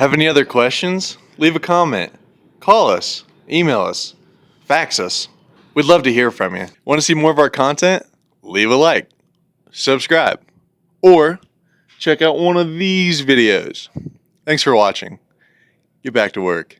Have any other questions? Leave a comment. Call us. Email us. Fax us. We'd love to hear from you. Want to see more of our content? Leave a like. Subscribe. Or check out one of these videos. Thanks for watching. Get back to work.